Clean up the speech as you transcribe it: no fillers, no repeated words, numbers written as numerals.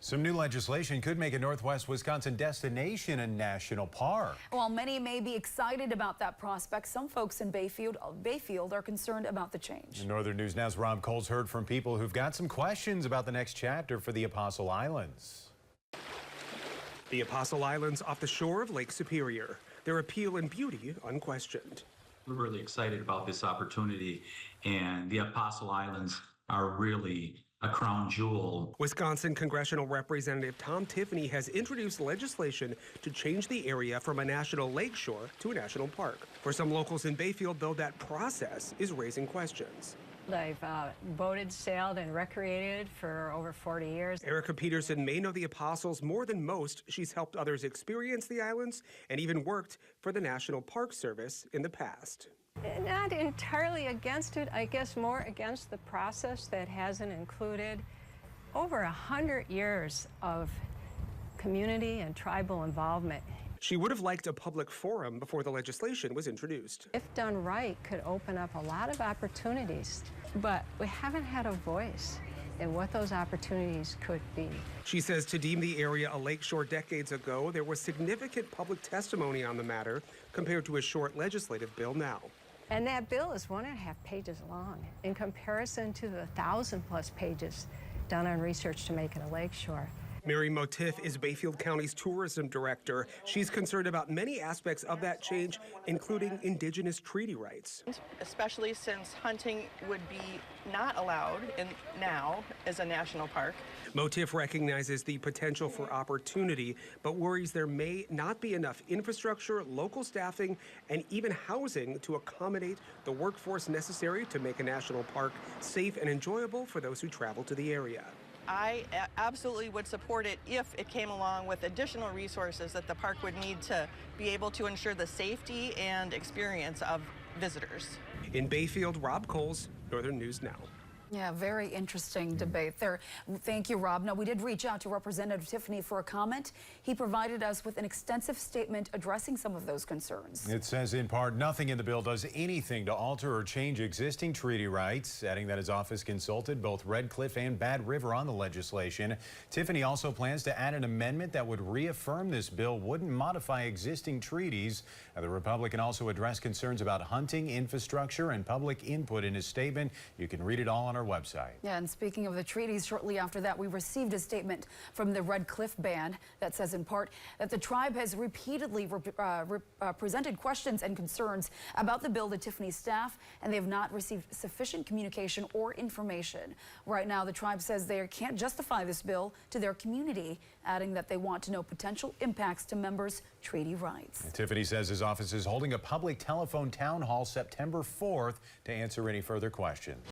Some new legislation could make a Northwest Wisconsin destination a national park. While many may be excited about that prospect, some folks in Bayfield are concerned about the change. In Northern News Now's Rob Coles heard from people who've got some questions about the next chapter for the Apostle Islands. The Apostle Islands off the shore of Lake Superior. Their appeal and beauty unquestioned. We're really excited about this opportunity, and the Apostle Islands are really a crown jewel. Wisconsin Congressional Representative Tom Tiffany has introduced legislation to change the area from a national lakeshore to a national park. For some locals in Bayfield, though, that process is raising questions. I've boated, sailed, and recreated for over 40 years. Erica Peterson may know the Apostles more than most. She's helped others experience the islands and even worked for the National Park Service in the past. Not entirely against it, I guess more against the process that hasn't included over 100 years of community and tribal involvement. She would have liked a public forum before the legislation was introduced. If done right, could open up a lot of opportunities, but we haven't had a voice in what those opportunities could be. She says to deem the area a lakeshore decades ago, there was significant public testimony on the matter compared to a short legislative bill now. And that bill is 1.5 pages long in comparison to the 1,000+ pages done on research to make it a lakeshore. Mary Motif is Bayfield County's tourism director. She's concerned about many aspects of that change, including indigenous treaty rights. Especially since hunting would be not allowed now as a national park. Motif recognizes the potential for opportunity, but worries there may not be enough infrastructure, local staffing, and even housing to accommodate the workforce necessary to make a national park safe and enjoyable for those who travel to the area. I absolutely would support it if it came along with additional resources that the park would need to be able to ensure the safety and experience of visitors. In Bayfield, Rob Coles, Northern News Now. Yeah, very interesting debate there. Thank you, Rob. Now, we did reach out to Representative Tiffany for a comment. He provided us with an extensive statement addressing some of those concerns. It says in part, nothing in the bill does anything to alter or change existing treaty rights, adding that his office consulted both Red Cliff and Bad River on the legislation. Tiffany also plans to add an amendment that would reaffirm this bill wouldn't modify existing treaties. The Republican also addressed concerns about hunting, infrastructure, and public input in his statement. You can read it all on our website. Yeah, and speaking of the treaties, shortly after that, we received a statement from the Red Cliff Band that says in part that the tribe has repeatedly presented questions and concerns about the bill to Tiffany's staff, and they have not received sufficient communication or information. Right now, the tribe says they can't justify this bill to their community, adding that they want to know potential impacts to members' treaty rights. And Tiffany says his office is holding a public telephone town hall September 4th to answer any further questions.